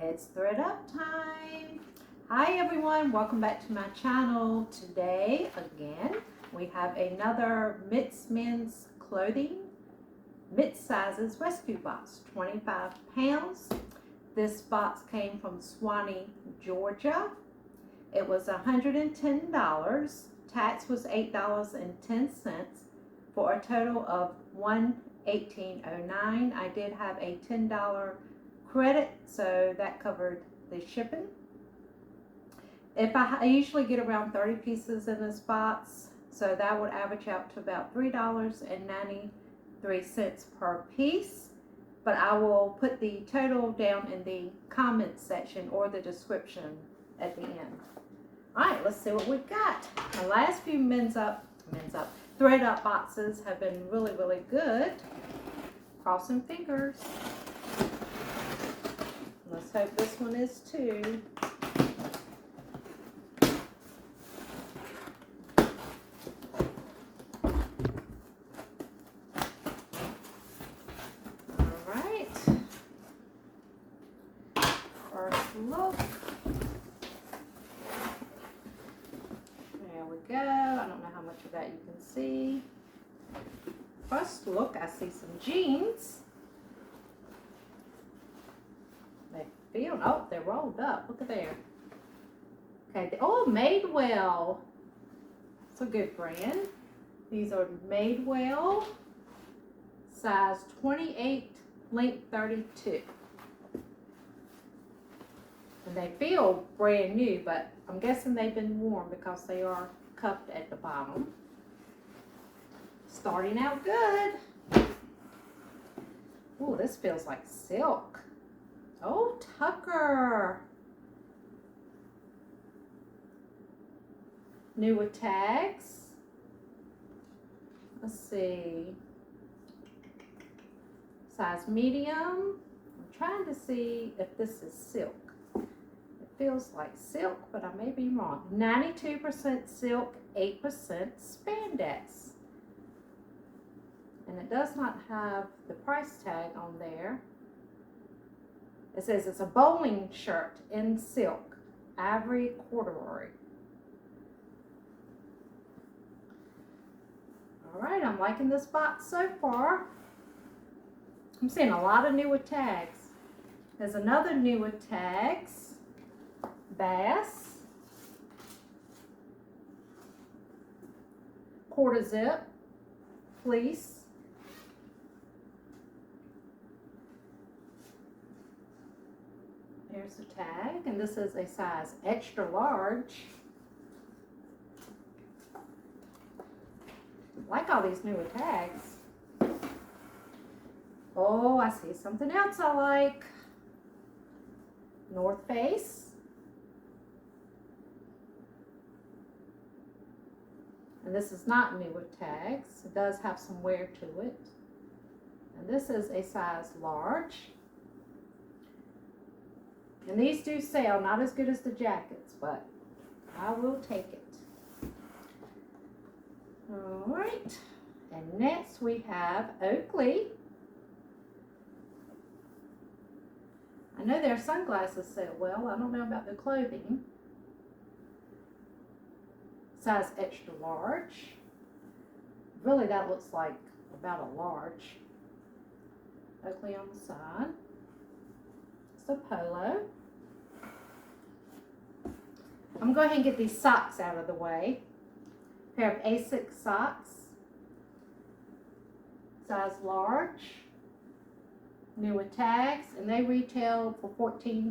It's thredUP time. Hi everyone, welcome back to my channel. Today again we have another Mitts Men's Clothing Mitts Sizes Rescue Box, 25 pounds. This box came from Swanee, Georgia. It was $110. Tax was $8.10 for a total of $118.09. I did have a $10 credit, so that covered the shipping. If I usually get around 30 pieces in this box, so that would average out to about $3.93 per piece. But I will put the total down in the comment section or the description at the end. All right, let's see what we've got. The last few thredUP boxes have been really good. Crossing fingers. Let's hope this one is too. All right. First look. There we go. I don't know how much of that you can see. First look, I see some jeans. Oh, they're rolled up. Look at there. Okay. Oh, Madewell. It's a good brand. These are Madewell, size 28, length 32. And they feel brand new, but I'm guessing they've been worn because they are cuffed at the bottom. Starting out good. Oh, this feels like silk. Oh, Tucker. New with tags. Let's see. Size medium. I'm trying to see if this is silk. It feels like silk, but I may be wrong. 92% silk, 8% spandex. And it does not have the price tag on there. It says it's a bowling shirt in silk, ivory corduroy. All right, I'm liking this box so far. I'm seeing a lot of new with tags. There's another new with tags, Bass, quarter zip, fleece. Here's the tag, and this is a size extra large. I like all these newer tags. Oh, I see something else I like. North Face. And this is not new with tags. It does have some wear to it. And this is a size large. And these do sell, not as good as the jackets, but I will take it. All right, and next we have Oakley. I know their sunglasses sell well. I don't know about the clothing. Size extra large. Really, that looks like about a large. Oakley on the side. It's a polo. I'm going to go ahead and get these socks out of the way. Pair of Asics socks. Size large. New with tags. And they retail for $14.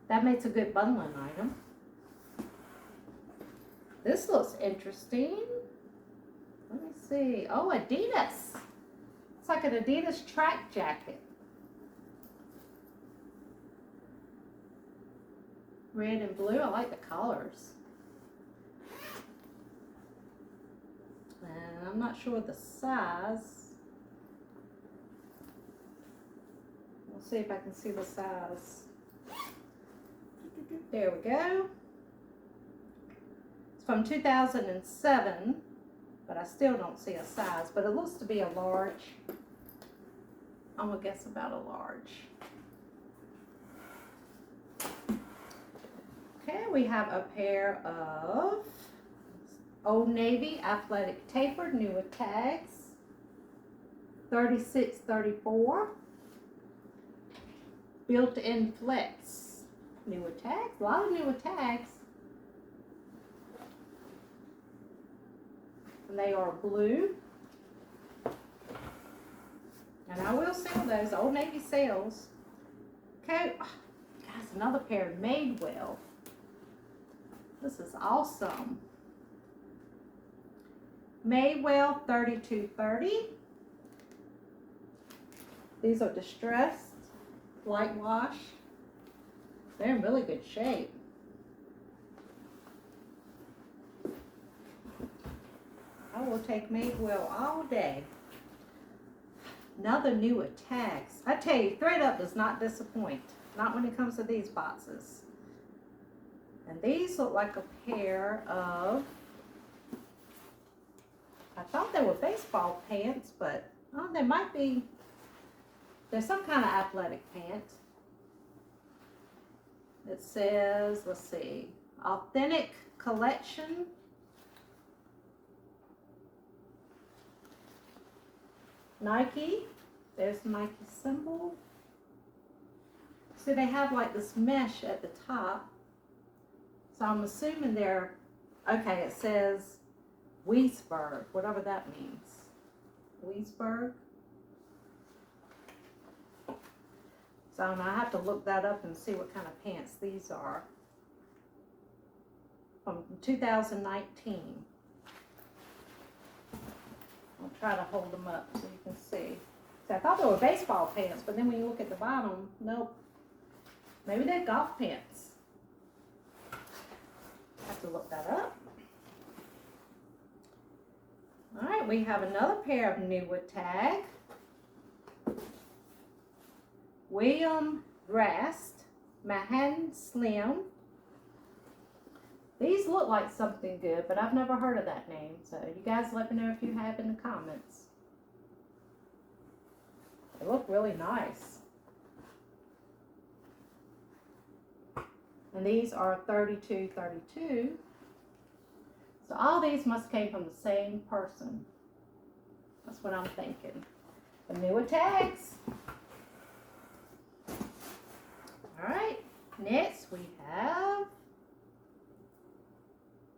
That makes a good bundling item. This looks interesting. Let me see. Oh, Adidas. It's like an Adidas track jacket. Red and blue. I like the colors. And I'm not sure the size. We'll see if I can see the size. There we go. It's from 2007, but I still don't see a size, but it looks to be a large. I'm gonna guess about a large. we have a pair of Old Navy Athletic Tapered, new with tags, 36-34. Built-in Flex, new with tags, a lot of new with tags. And they are blue. And I will sell those, Old Navy sales. Okay, guys, another pair of Madewell. This is awesome. Madewell 32-30. These are distressed, light wash. They're in really good shape. I will take Madewell all day. Another new with tags. I tell you, thredUP does not disappoint. Not when it comes to these boxes. And these look like a pair of, I thought they were baseball pants, but oh, they might be, they're some kind of athletic pant. It says, let's see, Authentic Collection. Nike, there's the Nike symbol. See, they have like this mesh at the top. So I'm assuming they're, okay, it says Wiesberg, whatever that means. Wiesberg. So I have to look that up and see what kind of pants these are. From 2019. I'll try to hold them up so you can see. So I thought they were baseball pants, but then when you look at the bottom, nope. Maybe they're golf pants. I have to look that up. All right, we have another pair of new with tag. William Rast, Manhattan Slim. These look like something good, but I've never heard of that name. So you guys let me know if you have in the comments. They look really nice. And these are 32-32. So all these must came from the same person. That's what I'm thinking. The newer tags. All right, next we have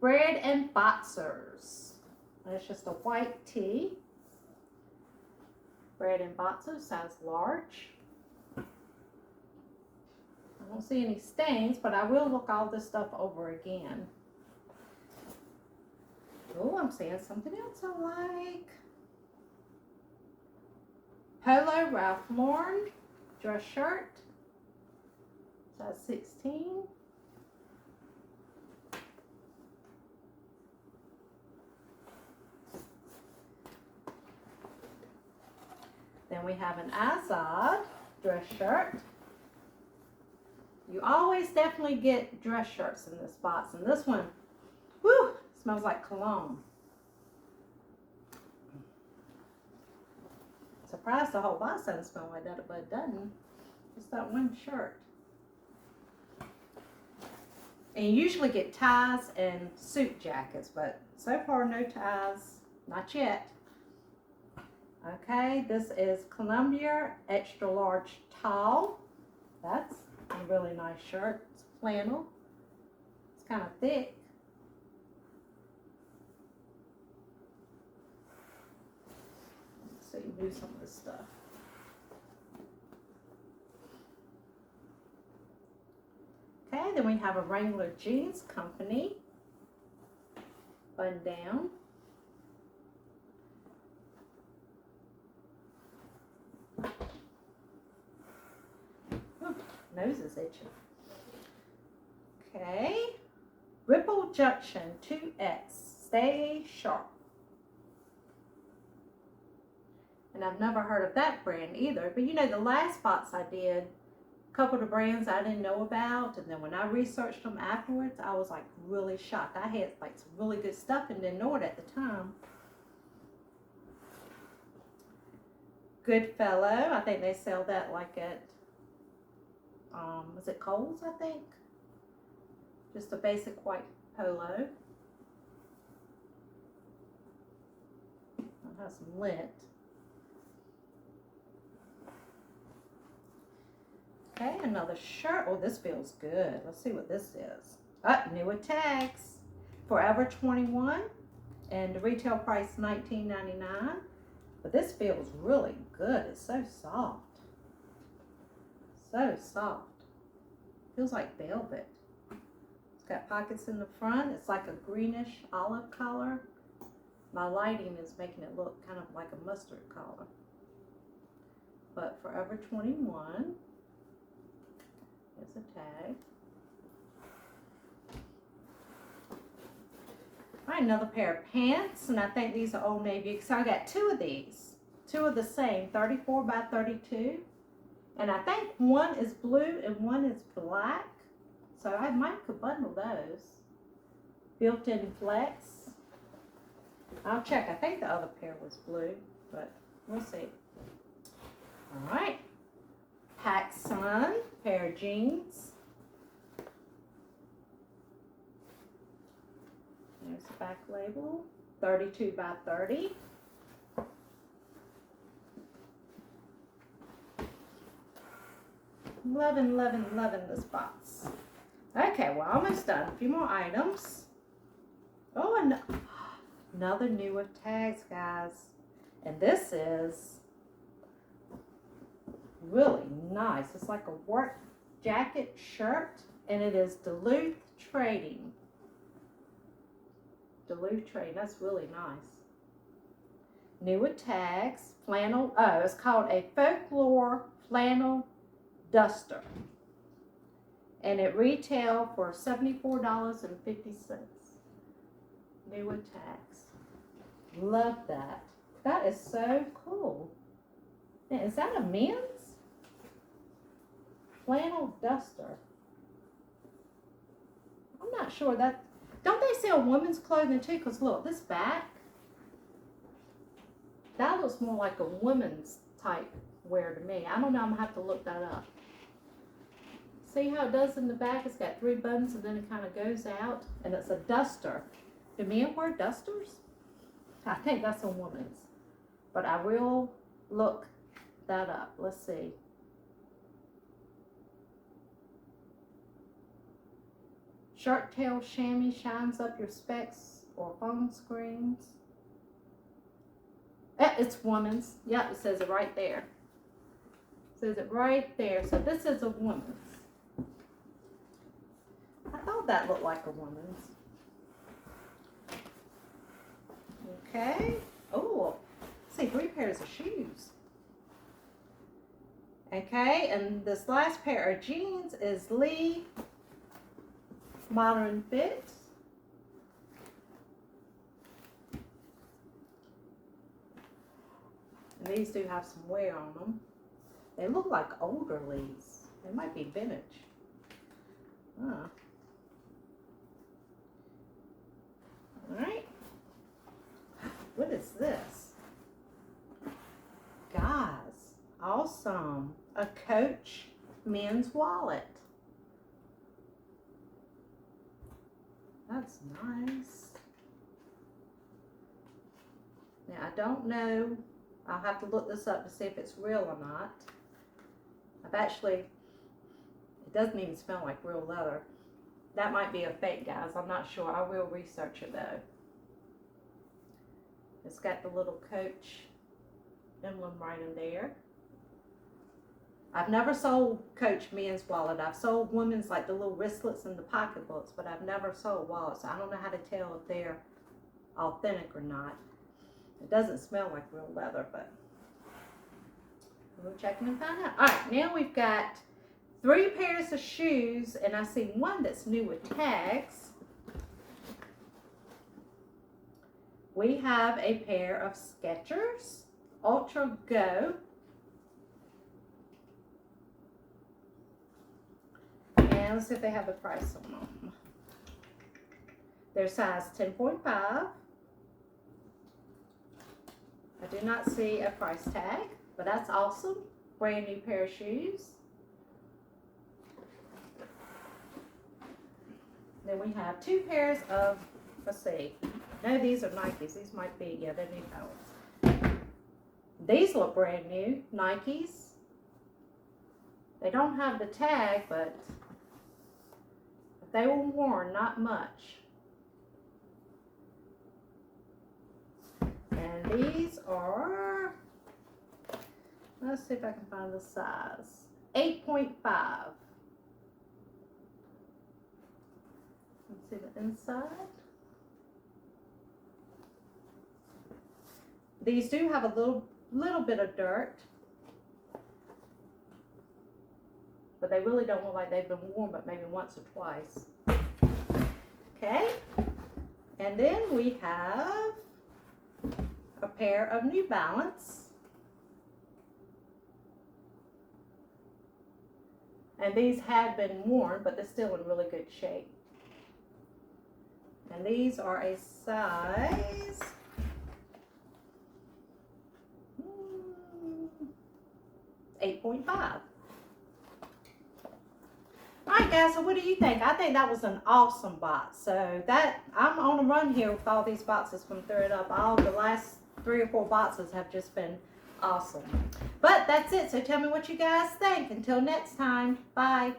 Bread and Boxers. And it's just a white tee. Bread and Boxers, size large. I don't see any stains, but I will look all this stuff over again. Oh, I'm seeing something else I like. Polo Ralph Lauren dress shirt, size 16. Then we have an Azad dress shirt. You always definitely get dress shirts in this box. And this one, whew, smells like cologne. Surprised the whole box doesn't smell like that, but it doesn't. Just that one shirt. And you usually get ties and suit jackets, but so far no ties, not yet. Okay, this is Columbia extra large tall. That's a really nice shirt. It's flannel. It's kind of thick. Let's see, move some of this stuff. Okay, then we have a Wrangler Jeans Company button down. Nose is itching. Okay. Ripple Junction 2X. Stay sharp. And I've never heard of that brand either. But you know, the last box I did, a couple of the brands I didn't know about. And then when I researched them afterwards, I was like really shocked. I had like some really good stuff and didn't know it at the time. Goodfellow. I think they sell that like at, was it Kohl's, I think? Just a basic white polo. It has some lint. Okay, another shirt. Oh, this feels good. Let's see what this is. Newer tags. Forever 21. And the retail price $19.99. But this feels really good. It's so soft. So soft. Feels like velvet. It's got pockets in the front. It's like a greenish olive color. My lighting is making it look kind of like a mustard color. But Forever 21. There's a tag. All right, another pair of pants, and I think these are Old Navy. So I got two of these. Two of the same, 34 by 32. And I think one is blue and one is black. So I might could bundle those. Built-in flex. I'll check. I think the other pair was blue, but we'll see. All right. PacSun, pair of jeans. There's the back label, 32 by 30. Loving this box. Okay, we're almost done. A few more items. Oh, and another newer tags, guys. And this is really nice. It's like a work jacket shirt, and it is Duluth Trading. Duluth Trading, that's really nice. Newer tags, flannel. Oh, it's called a Folklore Flannel Duster. And it retail for $74.50. Newer tags. Love that. That is so cool. Now, is that a men's? Flannel duster. I'm not sure that. Don't they sell women's clothing too? Because look, this back. That looks more like a woman's type wear to me. I don't know. I'm going to have to look that up. See how it does in the back? It's got 3 buttons and then it kind of goes out. And it's a duster. Do men wear dusters? I think that's a woman's. But I will look that up. Let's see. Shirt tail chamois shines up your specs or phone screens. It's woman's. Yep, it says it right there. It says it right there. So this is a woman's. I thought that looked like a woman's. Okay. Oh, see, 3 pairs of shoes. Okay, and this last pair of jeans is Lee Modern Fit. And these do have some wear on them. They look like older Lees. They might be vintage. Huh. Alright. What is this? Guys, awesome. A Coach men's wallet. That's nice. Now, I don't know. I'll have to look this up to see if it's real or not. It doesn't even smell like real leather. That might be a fake, guys. I'm not sure. I will research it, though. It's got the little Coach emblem right in there. I've never sold Coach men's wallet. I've sold women's, like the little wristlets and the pocketbooks, but I've never sold wallets. So I don't know how to tell if they're authentic or not. It doesn't smell like real leather, but we'll check and find out. All right, now we've got 3 pairs of shoes, and I see one that's new with tags. We have a pair of Skechers Ultra Go. And let's see if they have the price on them. They're size 10.5. I do not see a price tag, but that's awesome. Brand new pair of shoes. Then we have 2 pairs of, let's see, no, these are Nikes. These might be, yeah, they're New Balance. These look brand new, Nikes. They don't have the tag, but they were worn, not much. And these are, let's see if I can find the size, 8.5. Let's see the inside. These do have a little bit of dirt, but they really don't look like they've been worn but maybe once or twice. Okay, and then we have a pair of New Balance. And these have been worn, but they're still in really good shape. And these are a size 8.5. Alright guys, so what do you think? I think that was an awesome box. So that, I'm on a run here with all these boxes from thredUP. All the last 3 or 4 boxes have just been awesome. But that's it. So tell me what you guys think. Until next time, bye.